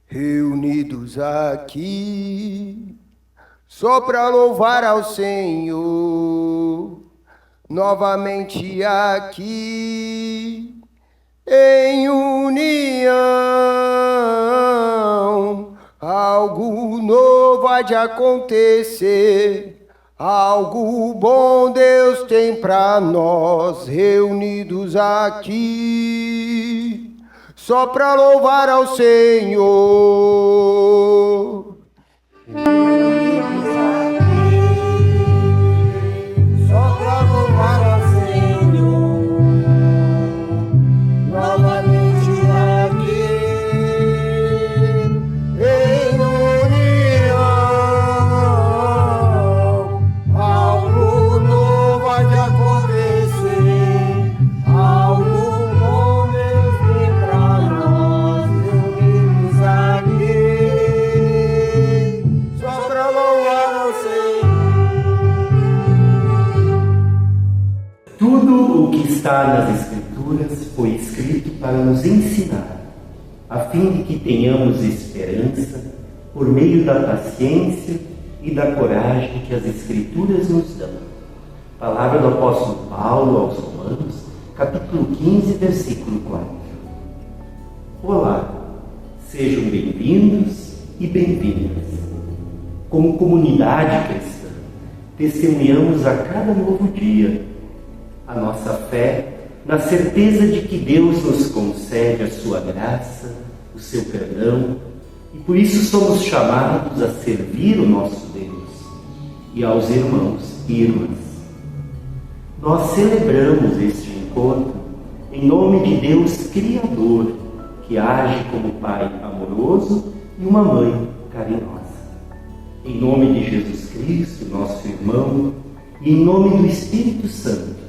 reunidos aqui, só para louvar ao Senhor, novamente aqui, em união, algo novo há de acontecer, algo bom Deus tem para nós, reunidos aqui, só para louvar ao Senhor. Reunidos aqui, só para louvar ao Senhor, novamente aqui, em união, algo novo há de acontecer, algo bom Deus tem pra nós, reunidos aqui, só pra louvar ao Senhor. Tudo o que está nas Escrituras foi escrito para nos ensinar, a fim de que tenhamos esperança por meio da paciência e da coragem que as Escrituras nos dão. Palavra do apóstolo Paulo aos Romanos, capítulo 15, versículo 4. Olá, sejam bem-vindos e bem-vindas. Como comunidade cristã, testemunhamos a cada novo dia a nossa fé na certeza de que Deus nos concede a sua graça, o seu perdão, e por isso somos chamados a servir o nosso Deus e aos irmãos e irmãs. Nós celebramos este encontro em nome de Deus Criador, que age como Pai amoroso e uma Mãe carinhosa. Em nome de Jesus Cristo, nosso irmão, e em nome do Espírito Santo,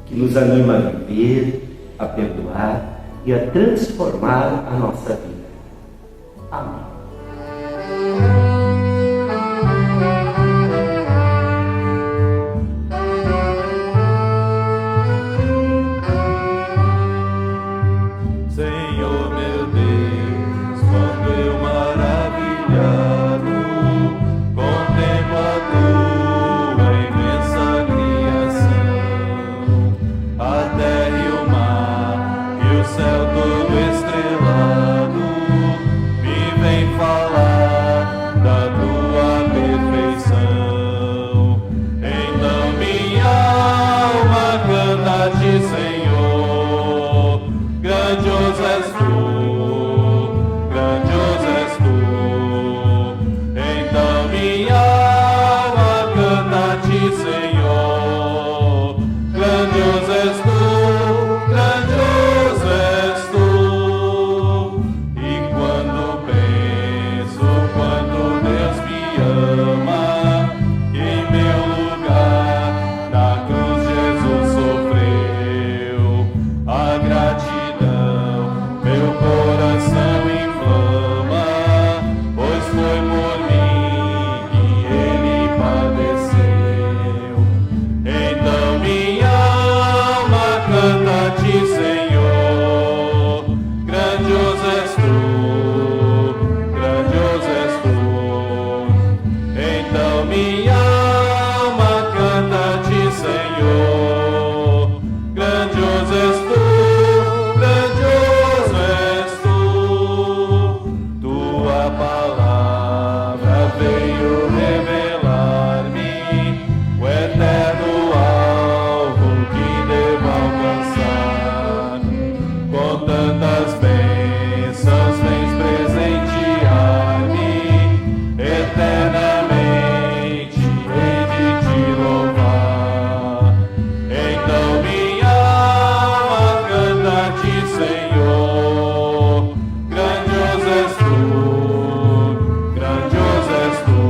que nos anima a viver, a perdoar e a transformar a nossa vida. Amém. Senhor meu Deus, quando eu maravilhado contemplo a tua imensa criação, a terra e o mar e o céu todo estrelado, me vem falar da tua perfeição. Então minha alma canta a ti, Senhor, grandioso és tu, grandioso és tu. Então minha alma canta a ti, Senhor, grandioso és tu, grandioso és tu. E quando penso quanto Deus me ama, que em meu lugar na cruz Jesus sofreu, a gratidão meu coração inflama, pois foi por mim que ele padeceu. Então minha alma canta a ti, Senhor, grandioso és tu, grandioso és tu. Então minha alma canta a ti, Senhor, grandioso és tu, grandioso és tu. Tua palavra veio revelar-me o eterno alvo que devo alcançar. Com tantas bênçãos vens presentear-me, eternamente hei de te louvar. Então minha alma canta a ti, Senhor, grandioso és tu, grandioso és tu.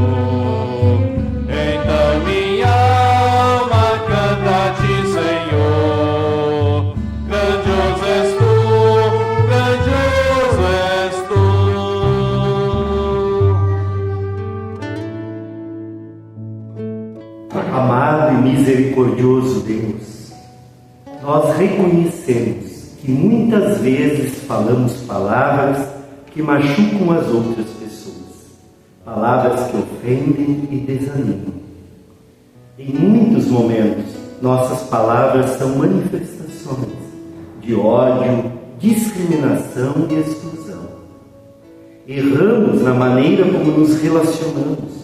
Então minha alma canta a ti, Senhor, grandioso és tu, grandioso és tu. Amado e misericordioso Deus, nós reconhecemos que muitas vezes falamos palavras que machucam as outras pessoas, palavras que ofendem e desanimam. Em muitos momentos, nossas palavras são manifestações de ódio, discriminação e exclusão. Erramos na maneira como nos relacionamos,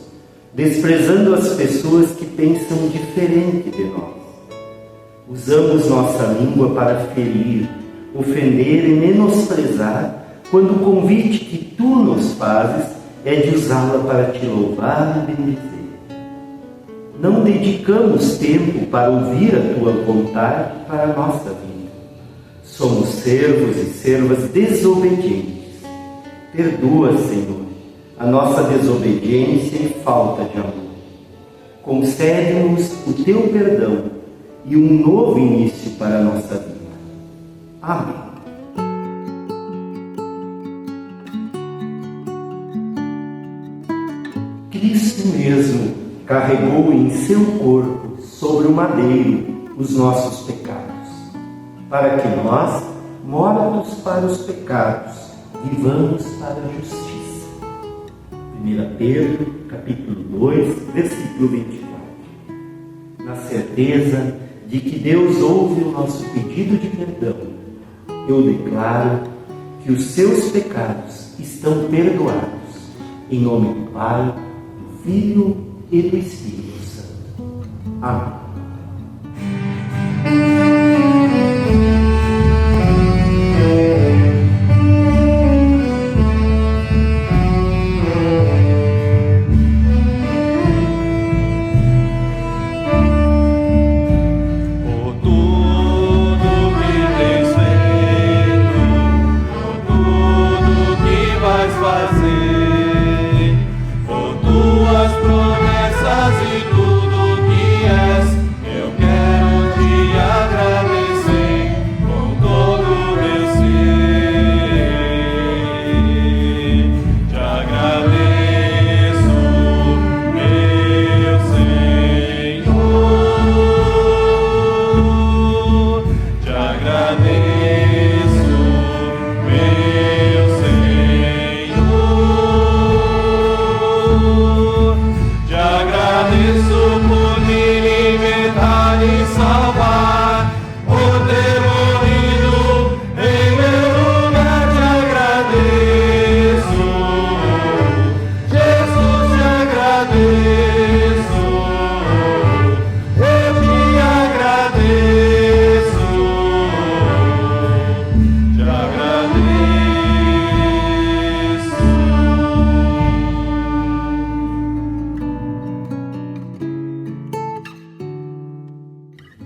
desprezando as pessoas que pensam diferente de nós. Usamos nossa língua para ferir, ofender e menosprezar, quando o convite que tu nos fazes é de usá-la para te louvar e bendizer. Não dedicamos tempo para ouvir a tua vontade para a nossa vida. Somos servos e servas desobedientes. Perdoa, Senhor, a nossa desobediência e falta de amor. Concede-nos o teu perdão e um novo início para a nossa vida. Amém. Cristo mesmo carregou em seu corpo sobre o madeiro os nossos pecados, para que nós, mortos para os pecados, vivamos para a justiça. 1 Pedro, capítulo 2, versículo 24. Na certeza de que Deus ouve o nosso pedido de perdão, eu declaro que os seus pecados estão perdoados. Em nome do Pai, do Filho e do Espírito Santo. Amém.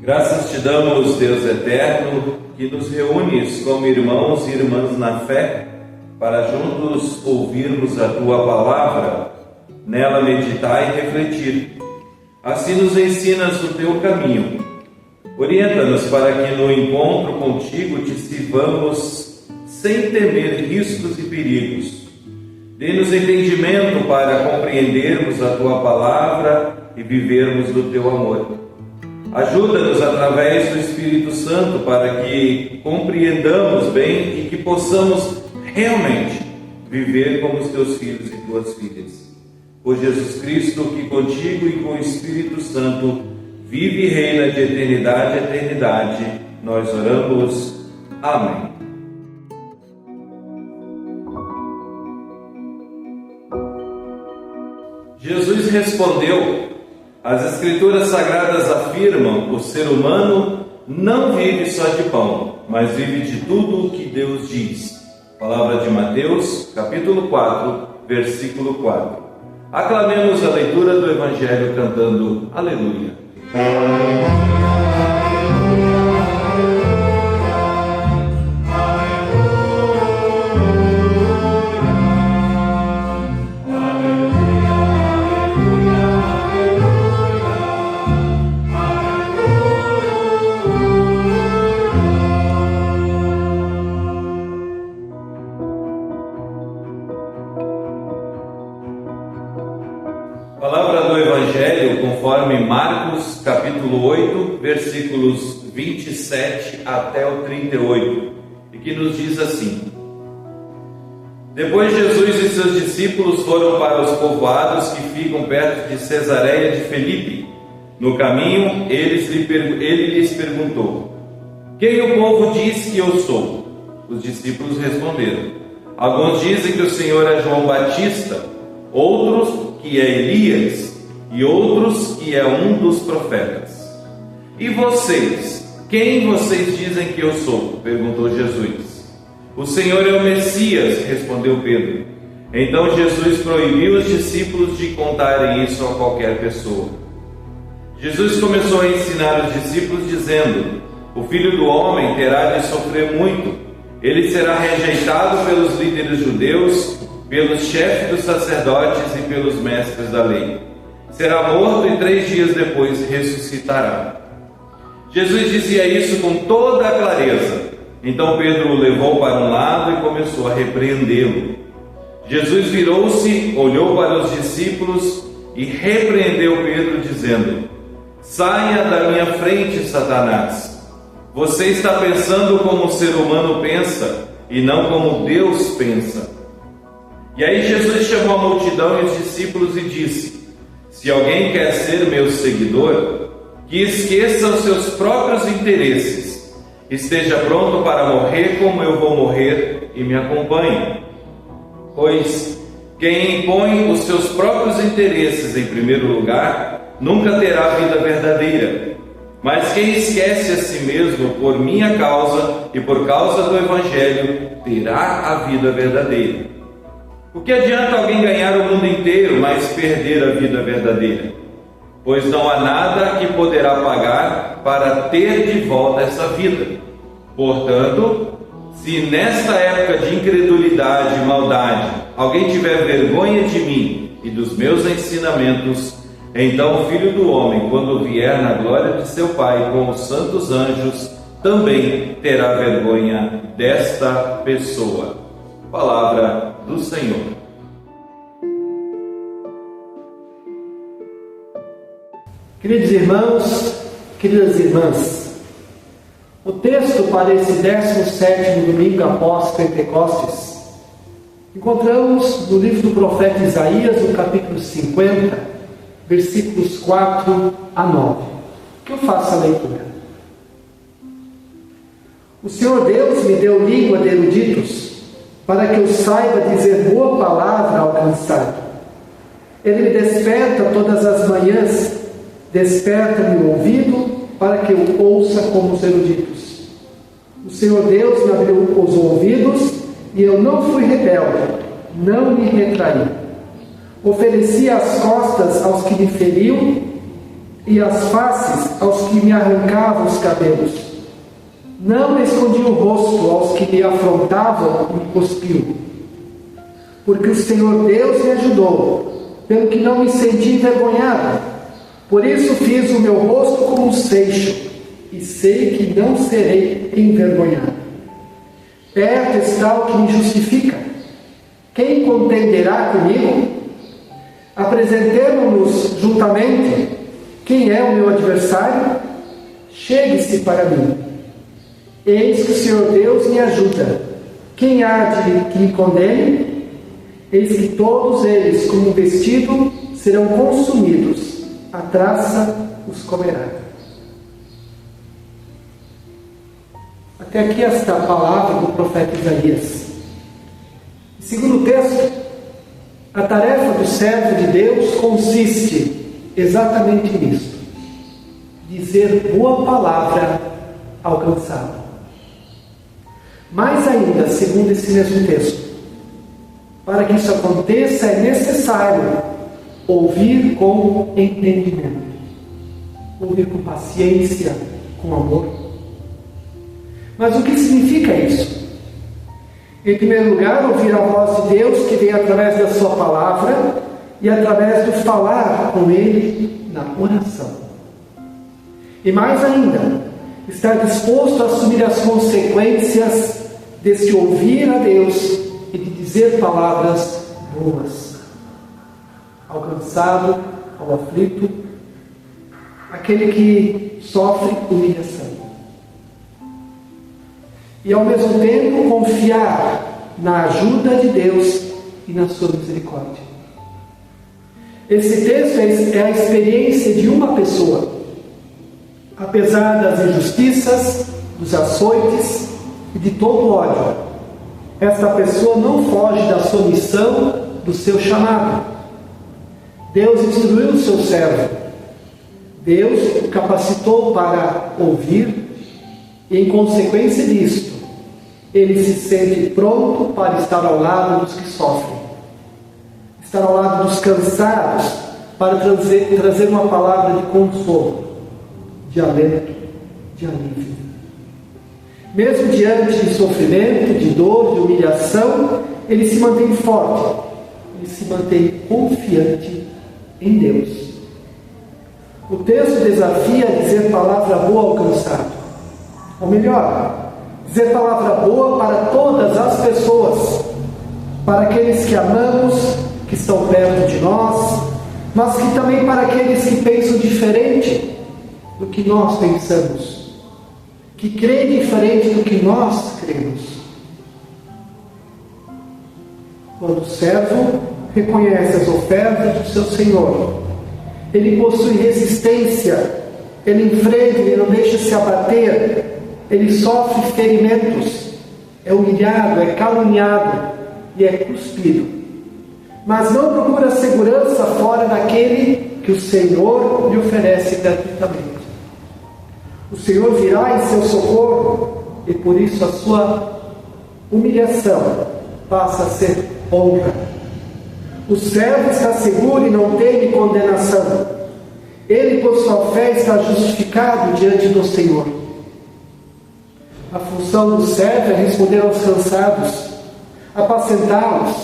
Graças te damos, Deus eterno, que nos reúnes como irmãos e irmãs na fé, para juntos ouvirmos a tua palavra, nela meditar e refletir. Assim nos ensinas o teu caminho. Orienta-nos para que no encontro contigo te sirvamos sem temer riscos e perigos. Dê-nos entendimento para compreendermos a tua palavra e vivermos do teu amor. Ajuda-nos através do Espírito Santo para que compreendamos bem e que possamos realmente viver como os teus filhos e tuas filhas. Por Jesus Cristo, que contigo e com o Espírito Santo vive e reina de eternidade a eternidade, nós oramos. Amém. Jesus respondeu: as Escrituras Sagradas afirmam que o ser humano não vive só de pão, mas vive de tudo o que Deus diz. Palavra de Mateus, capítulo 4, versículo 4. Aclamemos a leitura do Evangelho cantando Aleluia. Palavra do Evangelho conforme Marcos, capítulo 8, versículos 27 até o 38, e que nos diz assim: Depois Jesus e seus discípulos foram para os povoados que ficam perto de Cesareia de Filipe. No caminho, ele lhes perguntou: quem o povo diz que eu sou? Os discípulos responderam: alguns dizem que o Senhor é João Batista, outros que é Elias, e outros que é um dos profetas. E vocês? Quem vocês dizem que eu sou? Perguntou Jesus. O Senhor é o Messias, respondeu Pedro. Então Jesus proibiu os discípulos de contarem isso a qualquer pessoa. Jesus começou a ensinar os discípulos dizendo: o Filho do Homem terá de sofrer muito. Ele será rejeitado pelos líderes judeus, pelos chefes dos sacerdotes e pelos mestres da lei. Será morto e 3 dias depois ressuscitará. Jesus dizia isso com toda a clareza. Então Pedro o levou para um lado e começou a repreendê-lo. Jesus virou-se, olhou para os discípulos e repreendeu Pedro, dizendo: saia da minha frente, Satanás. Você está pensando como o ser humano pensa e não como Deus pensa. E aí Jesus chamou a multidão e os discípulos e disse: se alguém quer ser meu seguidor, que esqueça os seus próprios interesses, esteja pronto para morrer como eu vou morrer e me acompanhe. Pois quem impõe os seus próprios interesses em primeiro lugar, nunca terá vida verdadeira. Mas quem esquece a si mesmo por minha causa e por causa do Evangelho, terá a vida verdadeira. O que adianta alguém ganhar o mundo inteiro, mas perder a vida verdadeira? Pois não há nada que poderá pagar para ter de volta essa vida. Portanto, se nesta época de incredulidade e maldade alguém tiver vergonha de mim e dos meus ensinamentos, então o Filho do Homem, quando vier na glória de seu Pai com os santos anjos, também terá vergonha desta pessoa. Palavra do Senhor. Queridos irmãos, queridas irmãs, o texto para esse 17º domingo após Pentecostes encontramos no livro do profeta Isaías, no capítulo 50, versículos 4 a 9. Que eu faça a leitura. O Senhor Deus me deu língua de eruditos, para que eu saiba dizer boa palavra ao cansado. Ele me desperta todas as manhãs, desperta-me o ouvido, para que eu ouça como os eruditos. O Senhor Deus me abriu os ouvidos, e eu não fui rebelde, não me retraí. Ofereci as costas aos que me feriam, e as faces aos que me arrancavam os cabelos. Não escondi o rosto aos que me afrontavam e me cuspiam. Porque o Senhor Deus me ajudou, pelo que não me senti envergonhado. Por isso fiz o meu rosto como um seixo, e sei que não serei envergonhado. Perto está o que me justifica. Quem contenderá comigo? Apresentemo-nos juntamente. Quem é o meu adversário? Chegue-se para mim. Eis que o Senhor Deus me ajuda. Quem há de que me condene? Eis que todos eles, como vestido, serão consumidos. A traça os comerá. Até aqui esta palavra do profeta Isaías. Segundo o texto, a tarefa do servo de Deus consiste exatamente nisso: dizer boa palavra ao cansado. Mais ainda, segundo esse mesmo texto, para que isso aconteça é necessário ouvir com entendimento, ouvir com paciência, com amor. Mas o que significa isso? Em primeiro lugar, ouvir a voz de Deus que vem através da sua palavra e através do falar com Ele na oração. E mais ainda, estar disposto a assumir as consequências desse ouvir a Deus e de dizer palavras boas ao cansado, ao aflito, aquele que sofre humilhação. E ao mesmo tempo confiar na ajuda de Deus e na sua misericórdia. Esse texto é a experiência de uma pessoa. Apesar das injustiças, dos açoites e de todo o ódio, esta pessoa não foge da sua missão, do seu chamado. Deus instruiu o seu servo. Deus o capacitou para ouvir e, em consequência disto, ele se sente pronto para estar ao lado dos que sofrem, estar ao lado dos cansados, para trazer uma palavra de consolo, de alento, de alívio. Mesmo diante de sofrimento, de dor, de humilhação, ele se mantém forte, ele se mantém confiante em Deus. O texto desafia a dizer palavra boa ao cansado, ou melhor, dizer palavra boa para todas as pessoas, para aqueles que amamos, que estão perto de nós, mas que também para aqueles que pensam diferente do que nós pensamos, que creem diferente do que nós cremos. Quando o servo reconhece as ofertas do seu Senhor, ele possui resistência, ele enfrenta, ele não deixa se abater, ele sofre ferimentos, é humilhado, é caluniado e é cuspido. Mas não procura segurança fora daquele que o Senhor lhe oferece gratuitamente. O Senhor virá em seu socorro e por isso a sua humilhação passa a ser honra. O servo está seguro e não teme condenação. Ele, por sua fé, está justificado diante do Senhor. A função do servo é responder aos cansados, apacentá-los.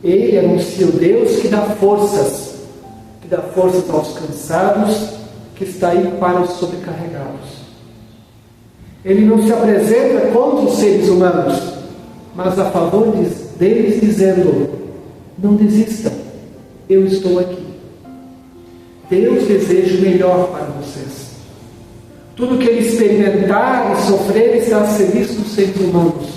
Ele anuncia o Deus que dá forças aos cansados, que está aí para os sobrecarregados. Ele não se apresenta contra os seres humanos, mas a favor deles, dizendo: não desistam, eu estou aqui. Deus deseja o melhor para vocês. Tudo que ele experimentar e sofrer está a serviço dos seres humanos.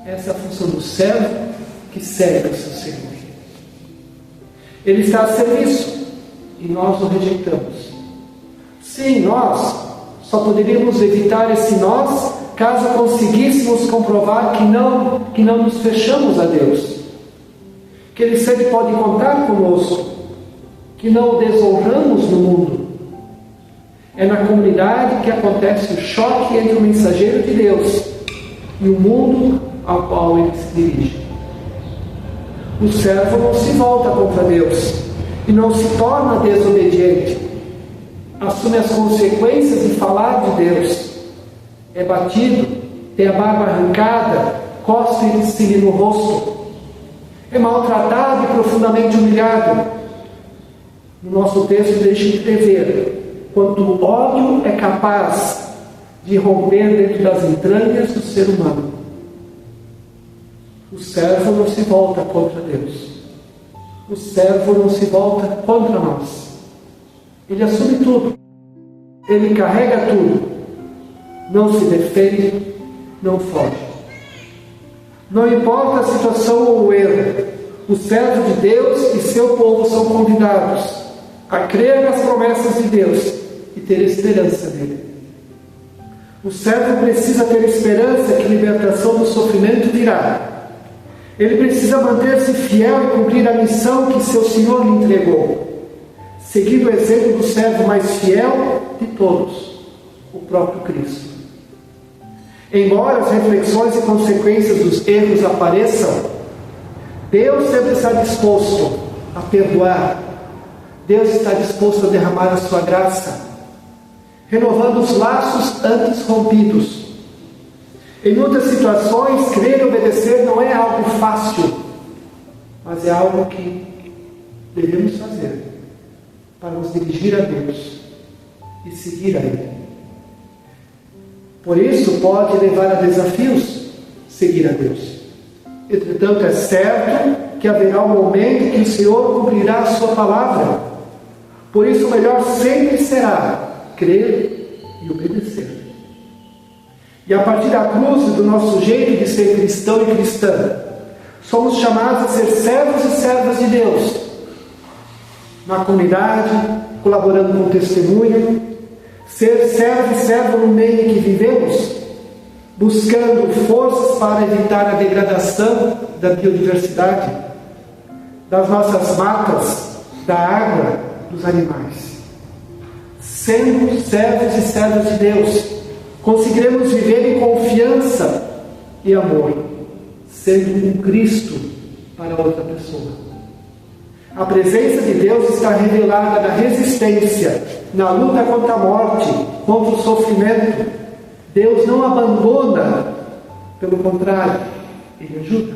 Essa é a função do servo que serve o seu Senhor. Ele está a serviço e nós o rejeitamos. Sim, nós só poderíamos evitar esse nós caso conseguíssemos comprovar que não nos fechamos a Deus, que Ele sempre pode contar conosco, que não o desonramos no mundo. É na comunidade que acontece o choque entre o mensageiro de Deus e o mundo ao qual ele se dirige. O servo não se volta contra Deus e não se torna desobediente. Assume as consequências de falar de Deus. É batido, tem a barba arrancada, cospe-se-lhe no rosto. É maltratado e profundamente humilhado. No nosso texto deixa entrever quanto o ódio é capaz de romper dentro das entranhas do ser humano. O servo não se volta contra Deus. O servo não se volta contra nós. Ele assume tudo. Ele carrega tudo. Não se defende, não foge. Não importa a situação ou o erro, o servo de Deus e seu povo são convidados a crer nas promessas de Deus e ter esperança nele. O servo precisa ter esperança que a libertação do sofrimento virá. Ele precisa manter-se fiel e cumprir a missão que seu Senhor lhe entregou, seguindo o exemplo do servo mais fiel de todos, o próprio Cristo. Embora as reflexões e consequências dos erros apareçam, Deus sempre está disposto a perdoar. Deus está disposto a derramar a sua graça, renovando os laços antes rompidos. Em muitas situações, crer e obedecer não é algo fácil, mas é algo que devemos fazer para nos dirigir a Deus e seguir a Ele. Por isso, pode levar a desafios seguir a Deus. Entretanto, é certo que haverá um momento em que o Senhor cumprirá a sua palavra. Por isso, o melhor sempre será crer e obedecer. E a partir da cruz e do nosso jeito de ser cristão e cristã, somos chamados a ser servos e servas de Deus, na comunidade, colaborando com o testemunho, ser servo e serva no meio em que vivemos, buscando forças para evitar a degradação da biodiversidade, das nossas matas, da água, dos animais. Sendo servos e servas de Deus, conseguiremos viver em confiança e amor, sendo um Cristo para outra pessoa. A presença de Deus está revelada na resistência, na luta contra a morte, contra o sofrimento. Deus não abandona, pelo contrário, Ele ajuda,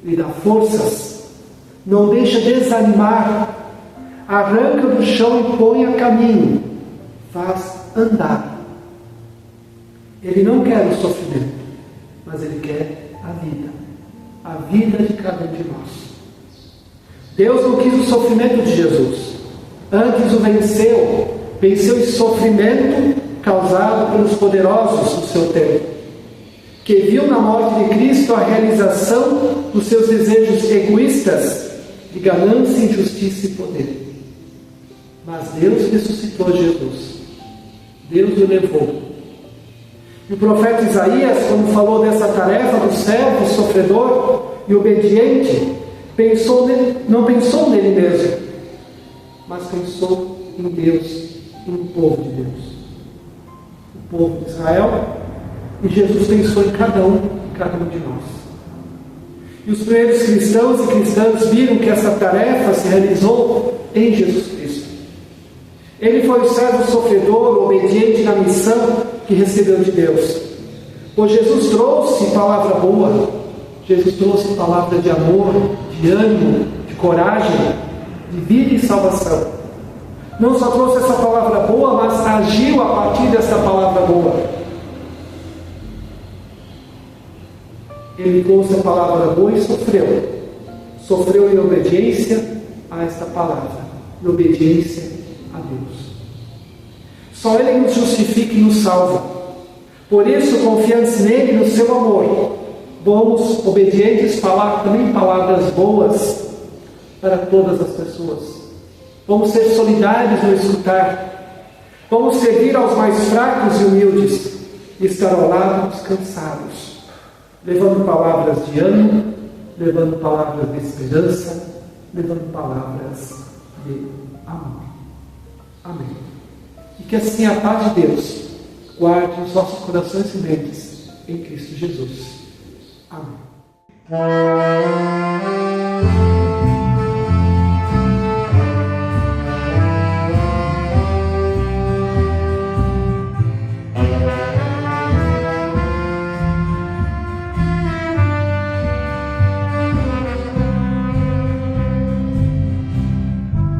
Ele dá forças, não deixa desanimar, arranca do chão e põe a caminho, faz andar. Ele não quer o sofrimento, mas Ele quer a vida de cada um de nós. Deus não quis o sofrimento de Jesus, antes o venceu esse sofrimento causado pelos poderosos do seu tempo, que viu na morte de Cristo a realização dos seus desejos egoístas de ganância, injustiça e poder. Mas Deus ressuscitou Jesus, Deus o levou. E o profeta Isaías, quando falou dessa tarefa do servo sofredor e obediente, não pensou nele mesmo, mas pensou em Deus, no povo de Deus, o povo de Israel, e Jesus pensou em cada um de nós. E os primeiros cristãos e cristãs viram que essa tarefa se realizou em Jesus Cristo. Ele foi o servo sofredor, obediente na missão que recebeu de Deus. Pois Jesus trouxe palavra boa, Jesus trouxe palavra de amor, de ânimo, de coragem, de vida e salvação. Não só trouxe essa palavra boa, mas agiu a partir dessa palavra boa. Ele trouxe a palavra boa e sofreu. Sofreu em obediência a esta palavra, em obediência a Deus. Só Ele nos justifica e nos salva. Por isso, confiantes nele e no seu amor, vamos, obedientes, falar também palavras boas para todas as pessoas. Vamos ser solidários no escutar. Vamos servir aos mais fracos e humildes e estar ao lado dos cansados, levando palavras de ânimo, levando palavras de esperança, levando palavras de amor. Amém. E que assim a paz de Deus guarde os nossos corações e mentes em Cristo Jesus. Amém.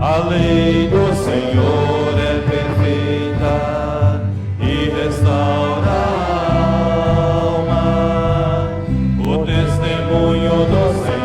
A lei do Senhor é perfeita e restaura a alma. O testemunho do Senhor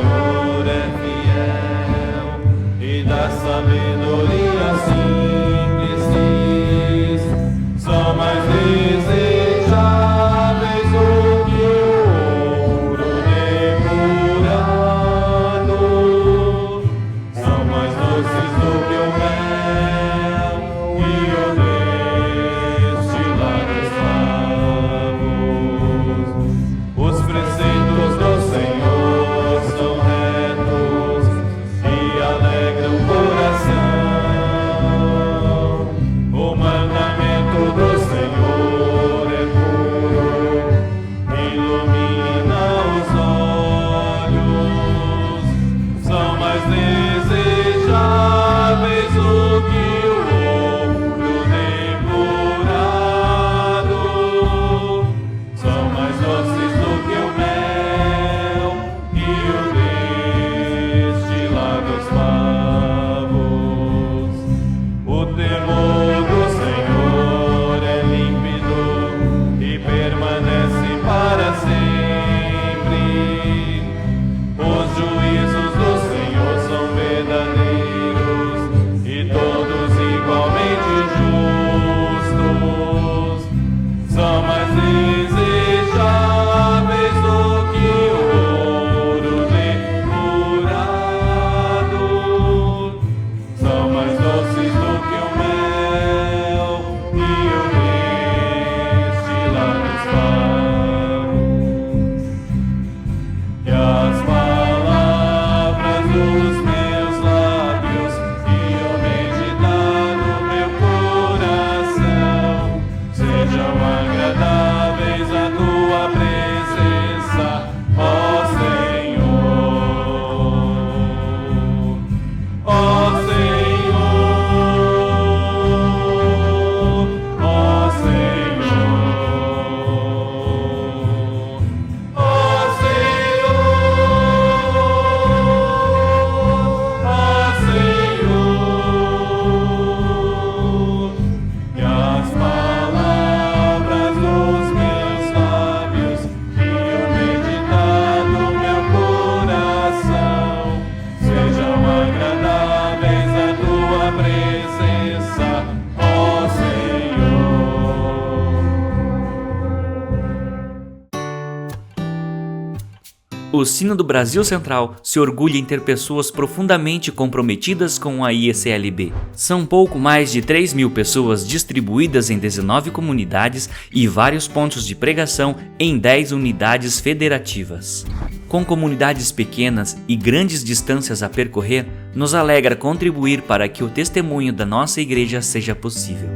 O Sínodo Brasil Central se orgulha em ter pessoas profundamente comprometidas com a IECLB. São pouco mais de 3.000 pessoas distribuídas em 19 comunidades e vários pontos de pregação em 10 unidades federativas. Com comunidades pequenas e grandes distâncias a percorrer, nos alegra contribuir para que o testemunho da nossa igreja seja possível.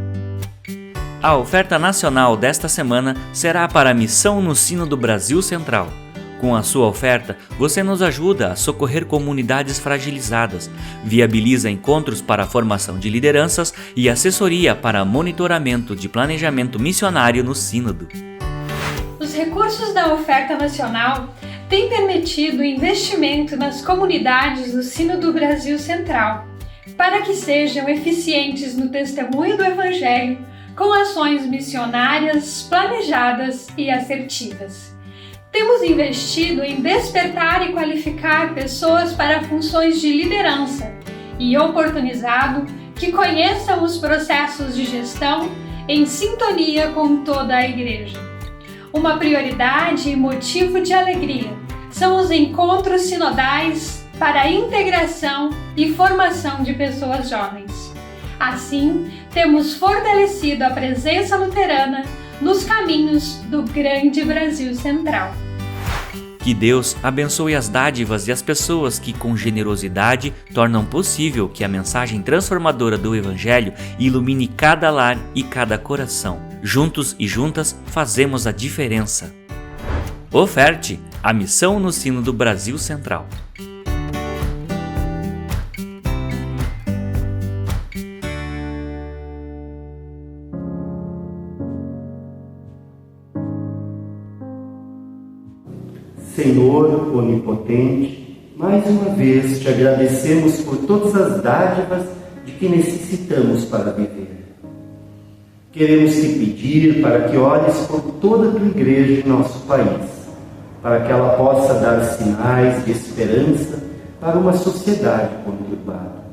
A oferta nacional desta semana será para a missão no Sínodo Brasil Central. Com a sua oferta, você nos ajuda a socorrer comunidades fragilizadas, viabiliza encontros para a formação de lideranças e assessoria para monitoramento de planejamento missionário no Sínodo. Os recursos da oferta nacional têm permitido o investimento nas comunidades do Sínodo Brasil Central, para que sejam eficientes no testemunho do Evangelho, com ações missionárias planejadas e assertivas. Temos investido em despertar e qualificar pessoas para funções de liderança e oportunizado que conheçam os processos de gestão em sintonia com toda a Igreja. Uma prioridade e motivo de alegria são os encontros sinodais para a integração e formação de pessoas jovens. Assim, temos fortalecido a presença luterana nos caminhos do grande Brasil Central. Que Deus abençoe as dádivas e as pessoas que, com generosidade, tornam possível que a mensagem transformadora do Evangelho ilumine cada lar e cada coração. Juntos e juntas fazemos a diferença. Oferte a missão no Sínodo Brasil Central. Senhor onipotente, mais uma vez te agradecemos por todas as dádivas de que necessitamos para viver. Queremos te pedir para que olhes por toda a tua igreja em nosso país, para que ela possa dar sinais de esperança para uma sociedade conturbada.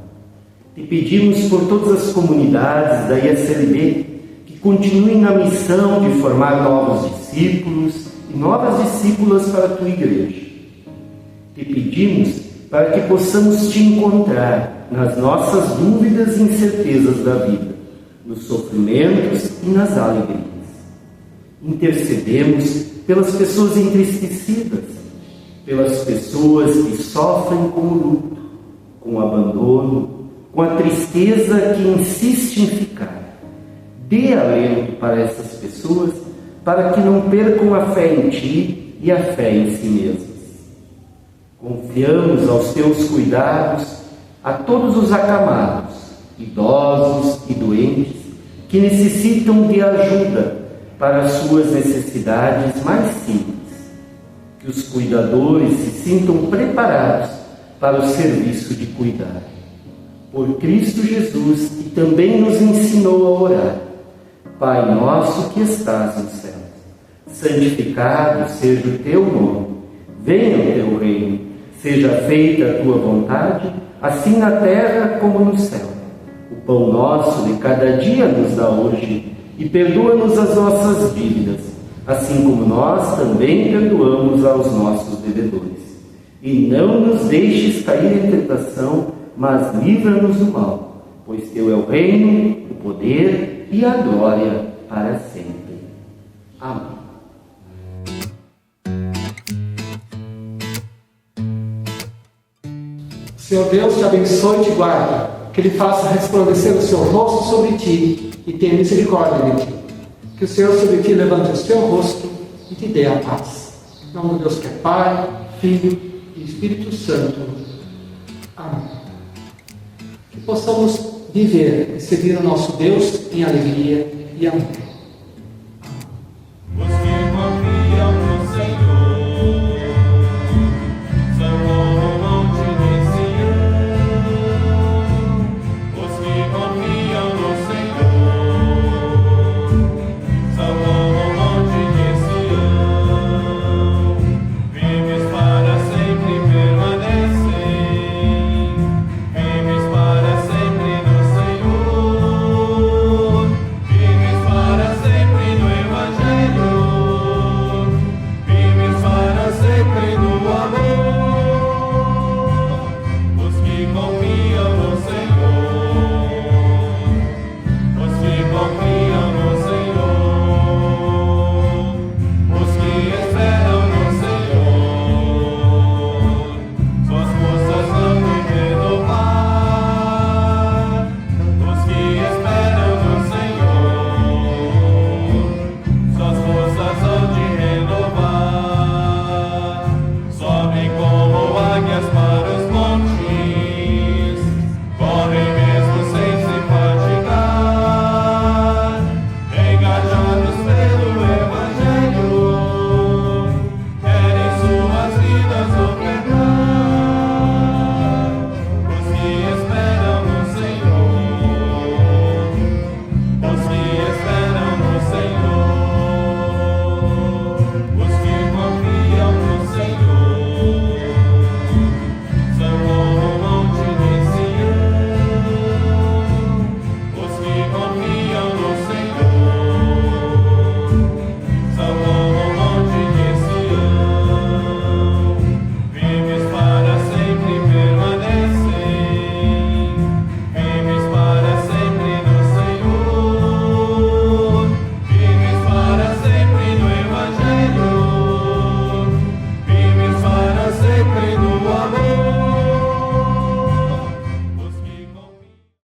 Te pedimos por todas as comunidades da IECLB que continuem na missão de formar novos discípulos e novas discípulas para a tua igreja. Te pedimos para que possamos te encontrar nas nossas dúvidas e incertezas da vida, nos sofrimentos e nas alegrias. Intercedemos pelas pessoas entristecidas, pelas pessoas que sofrem com o luto, com o abandono, com a tristeza que insiste em ficar. Dê alento para essas pessoas, para que não percam a fé em Ti e a fé em si mesmas. Confiamos aos Teus cuidados a todos os acamados, idosos e doentes, que necessitam de ajuda para as suas necessidades mais simples. Que os cuidadores se sintam preparados para o serviço de cuidar. Por Cristo Jesus, que também nos ensinou a orar. Pai nosso que estás no céu, santificado seja o teu nome, venha o teu reino, seja feita a tua vontade, assim na terra como no céu. O pão nosso de cada dia nos dá hoje, e perdoa-nos as nossas dívidas, assim como nós também perdoamos aos nossos devedores. E não nos deixes cair em tentação, mas livra-nos do mal, pois teu é o reino, o poder e a glória para sempre. Amém. Senhor Deus te abençoe e te guarde, que Ele faça resplandecer o seu rosto sobre ti e tenha misericórdia de ti. Que o Senhor sobre ti levante o seu rosto e te dê a paz. Em nome de Deus que é Pai, Filho e Espírito Santo. Amém. Que possamos viver e servir o nosso Deus em alegria e amor.